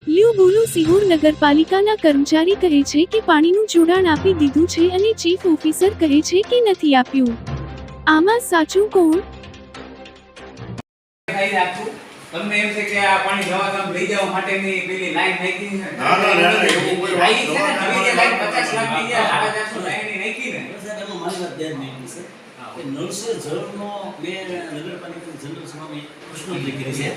લ્યુ બોલો સિહોર નગરપાલિકાના કર્મચારી કહે છે કે પાણીનું જોડાણ આપી દીધું છે અને ચીફ ઓફિસર કહે છે કે નથી આપ્યું. આમાં સાચું કોણ? તમને એમ છે કે આ પાણી જવા ગામ લઈ જવા માટેની પેલી લાઈન નાખી છે. ના એવું કોઈ વાત નવી જે લાઈન 50 લાખ ની 450 લાઈન નાખી ને સાહેબ એમાં મારી વાત ધ્યાન નહીં છે કે નળ સે જળનો મેં નગરપાલિકા જનરલ સભામાં પ્રશ્ન લીધી છે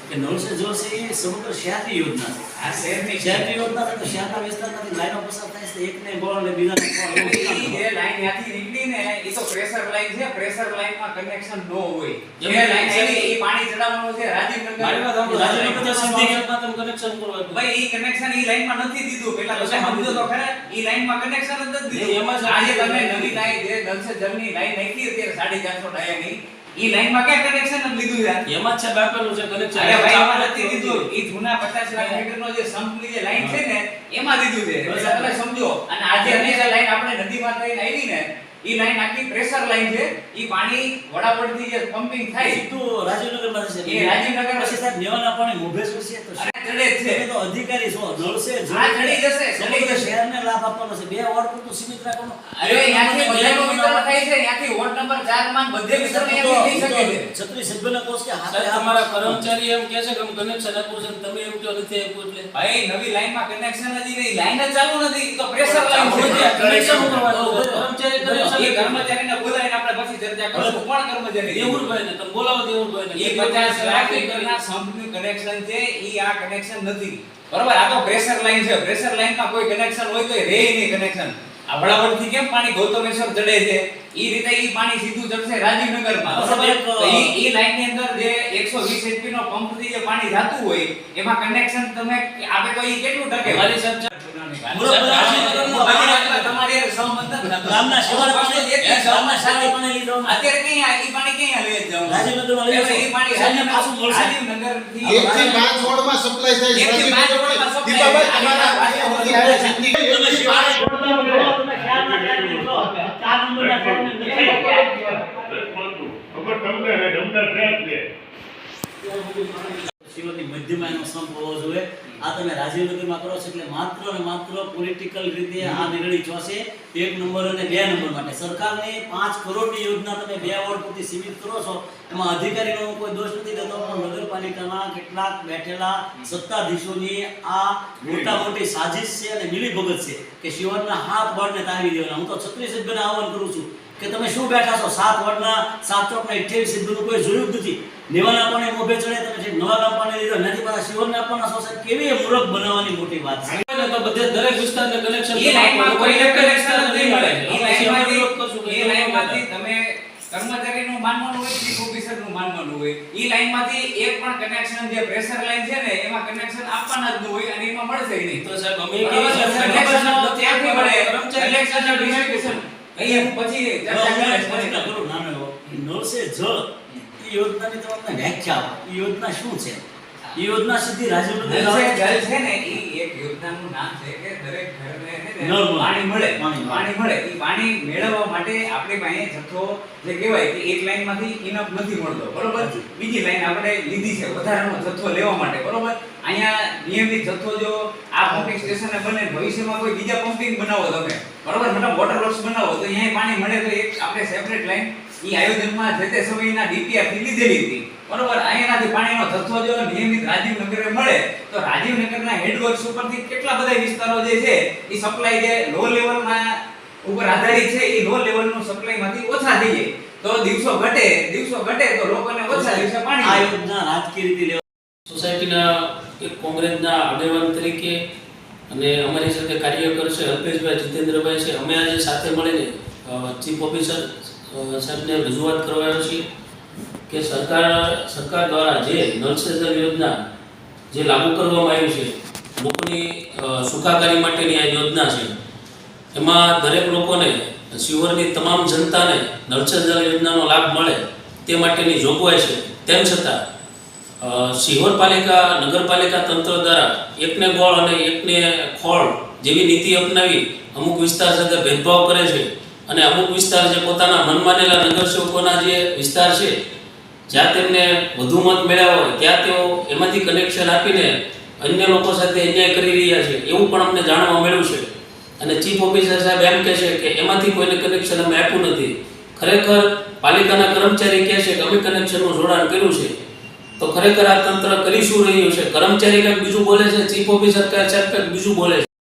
કે નળ સે જળ છે એ સમગ્ર શહેરની યોજના છે. આ શહેરની શહેરની યોજના છે તો શહેરના વિસ્તારમાંથી લાઈનો પસાર થાય છે એકને ગોળ ને બીજાને ગોળ એવું કામ જે કરે. લાઈન ત્યાંથી નીકળી ને એ તો પ્રેશર લાઈન છે. પ્રેશર લાઈનમાં કનેક્શન નો હોય. જે લાઈન છે એ પાણી ચડાવવાનું છે રાજીવનગર. મારી વાત સાંભળો, રાજનગર સીધી ગેટમાં તમે કનેક્શન કરવા આપ્યું. ભાઈ ઈ કનેક્શન ઈ લાઈનમાં નથી દીધું. પેલા તમે સમજો તો ખરા ઈ લાઈનમાં કનેક્શન જ નથી દીધું. એમાં જ આજે તમે નવી લાઈન જે દલસે જળની લાઈન નાખી અત્યારે 450 ડાયાની ઈ લાઈનમાં ક્યાં કનેક્શન જ લીધું છે? એમાં જ છે આપેલું છે કનેક્શન. અરે ભાઈ એમાં નથી દીધું. ઈ જૂના 50 લાખ મીટરનો જે સંપની જે લાઈન છે ને એમાં દીધું છે. એટલે તમે સમજો. અને આજે હંમેશા લાઈન આપણે નદીમાં થઈને આવી ને ઈ લાઈન આખી પ્રેશર લાઈન છે. ઈ પાણી વડાવડથી જે પમ્પિંગ થાય સીધું રાજનગરમાં છે. એ રાજનગર પછી સાહેબ નેવાના પાણી મોભે છે તો અરે ચડે જ છે. તમે તો અધિકારી છો નળ સે જળ હા, ચડી જશે, ચડી સમગ્ર જશે. શહેરને લાભ આપવાનો છે. બે વોર્ડ પૂરતું સીમિત રાખવાનું. અરે ત્યાંથી બધાનું વિતરણ થાય છે. ત્યાંથી વોર્ડ નંબર 4 માં બધે વિતરણ ત્યાંથી થઈ શકે છે. છત્રી સભ્યના કોષ કે હાથે સાહેબ, તમારા કર્મચારી એમ કહે છે કે અમે કનેક્શન આપ્યું છે તમે એમ કહો નથી આપ્યું એટલે ભાઈ નવી લાઈનમાં કનેક્શન હજી નહીં. લાઈન જ ચાલુ નથી. ઈ તો પ્રેશર લાઈન છે. કનેક્શન કરવાનું કર્મચારી એ કનેક્શન કર્મચારીને બોલાવીને આપણે પછી ચર્ચા કરીશું. કોણ કર્મચારી? દેવુરભાઈ ને તમે બોલાવો દેવુરભાઈ એ 50 લાખ મીટરના સંપનું કનેક્શન છે. ઈ આ કનેક્શન નથી. બરોબર? આ તો પ્રેશર લાઈન છે. પ્રેશર લાઈનમાં કોઈ કનેક્શન હોય તો રહે નહીં કનેક્શન. આ વડાવડથી કેમ પાણી ગૌતમેશ્વર ચડે છે ઈ રીતે ઈ પાણી સીધું ચડશે રાજીવનગરમાં. બરોબર? તો ઈ લાઈનની અંદર જે 120 HP નો પંપથી જે પાણી જાતું હોય એમાં કનેક્શન તમે આપે તો ઈ કેટલું ટકે? મારી સાહેબ તમારી સહમત નથી. ગામના શિવાળ પાણી ગામના શાળા પાણી લીધો અત્યારે કઈ ઈ પાણી ક્યાં લઈ જવું? રાજનગરમાં લઈ જાઓ. ઈ પાણી સાહેબને પાછું મળશે. રાજીવનગરથી 1 થી 5 વોર્ડમાં સપ્લાય થાય છે. 1 થી 5 વોર્ડમાં supply દીપાભાઈ થાય. તમારા પાસેથી આવે છે. તમે શિવાળે જોડતા હોય તો તમે શહેરના શહેરની છો. 4 નંબરના શહેરની શિવની મધ્યમાં એનો સંપ હોવો જોઈએ. આ તમે રાજીવનગરમાં કરો છો એટલે માત્ર ને માત્ર પોલિટિકલ રીતે આ નિર્ણય ચોસે 1 નંબર અને 2 નંબર માટે. સરકારની 5 કરોડની યોજના તમે 2 વોર્ડ પૂરતી સીમિત કરો છો. એમાં અધિકારીનો કોઈ દોષ નથી દેતો પણ નગરપાલિકાના કેટલાક બેઠેલા સત્તાધીશોની આ મોટી સાજિશ છે અને મિલીભગત છે કે શિવરના 7 વોર્ડને તારવી દેવાના. હું તો 36 સભ્યોને આહ્વાન કરું છું કે તમે શું બેઠા છો? 7 વોર્ડના 7 ચોકના 28 સભ્યોનું કોઈ જોયું જ નથી. નેવાના પાણી મોભે ચડે તમે જે નવા ગામ પાણી લીધો નથી પાછા શિવરને આપવાના છો. સાહેબ કેવી મૂર્ખ બનાવવાની મોટી વાત છે. તો બધે દરેક વિસ્તારને કનેક્શન ઈ લાઈનમાં કોઈ કનેક્શન નહીં મળે. ઈ ઈ લાઈનમાંથી તમે કર્મચારીનું માનવાનું હોય ચીફ ઓફિસરનું માનવાનું હોય. ઈ લાઈનમાંથી એક પણ કનેક્શન જે પ્રેશર લાઈન છે ને એમાં કનેક્શન આપવાના જ ન હોય અને એમાં મળશે નહીં. તો સાહેબ અમે કનેક્શન ત્યાંથી મળે. કર્મચારી કનેક્શન ડિસ્ટ્રીબ્યુશન અહીંયા હું પછી ચર્ચા કરીશ. કરું નાનો એવો નળ સે જળ એ યોજનાની તમને વ્યાખ્યા આપો. એ યોજના શું છે? એ યોજના સીધી જલ છે ને ઈ એક યોજનાનું નામ છે કે દરેક ઘરને છે ને પાણી મળે. પાણી મળે. ઈ પાણી મેળવવા માટે આપણી પાસે જથ્થો જે કહેવાય કે એક લાઈનમાંથી ઇનફ નથી મળતો. બરોબર? બીજી લાઈન આપણે લીધી છે વધારાનો જથ્થો લેવા માટે. બરોબર? અહીંયા નિયમિત જથ્થો જો આ પમ્પિંગ સ્ટેશને બને ભવિષ્યમાં કોઈ બીજા પમ્પિંગ બનાવો તમે. બરોબર? મતલબ વોટર વર્ક્સ બનાવો તો અહીંયા પાણી મળે તો એક આપણે સેપરેટ લાઈન ઈ આયોજનમાં જે તે સમયના ડીપીઆર થી લીધેલી હતી. બરોબર? અહીંયાથી પાણીનો જથ્થો જો નિયમિત રાજીવનગરે મળે તો રાજીવનગરના હેડવર્ક્સ ઉપરથી કેટલા બધા વિસ્તારો જે છે ઈ સપ્લાય જે લો લેવલમાં ઉપર આધારિત છે ઈ લો લેવલનું સપ્લાયમાંથી ઓછા થઈ જાય તો દિવસો ઘટે તો લોકોને ઓછા દિવસે પાણી આ મળે. યોજના રાજકીય રીતે લેવા સોસાયટીના એક કોંગ્રેસના આગેવાન તરીકે અને અમારી સાથે કાર્યકર છે અલ્પેશભાઈ જીતેન્દ્રભાઈ છે. અમે આજે સાથે મળીને ચીફ ઓફિસર સાહેબને રજૂઆત કરવા આવ્યા છીએ કે સરકાર દ્વારા જે નળ સે જળ યોજના જે લાગુ કરવામાં આવ્યું છે લોકોની સુખાકારી માટેની આ યોજના છે એમાં દરેક લોકોને શિવરની તમામ જનતાને નળ સે જળ યોજનાનો લાભ મળે તે માટેની જોગવાઈ છે. તેમ છતાં શિહોર પાલિકા નગરપાલિકા તંત્ર દ્વારા એકને ગોળ અને એકને ખોળ જેવી નીતિ અપનાવી અમુક વિસ્તાર સાથે ભેદભાવ કરે છે અને અમુક વિસ્તાર જે પોતાના મનમાનેલા નગરસેવકોના જે વિસ્તાર છે જ્યાં તેમને વધુ મત મળ્યા હોય ત્યાં તેઓ એમાંથી કનેક્શન આપીને અન્ય લોકો સાથે અન્યાય કરી રહ્યા છે એવું પણ અમને જાણવા મળ્યું છે. અને ચીફ ઓફિસર સાહેબ એમ કહે છે કે એમાંથી કોઈને કનેક્શન અમે આપ્યું નથી. ખરેખર પાલિકાના કર્મચારી કહે છે કે અમે કનેક્શનનું જોડાણ કર્યું છે. તો ખરેખર આ તંત્ર કરી શું રહ્યું છે? કર્મચારી કંઈક બીજું બોલે છે, ચીફ ઓફિસર સાહેબ કંઈક બીજું બોલે છે.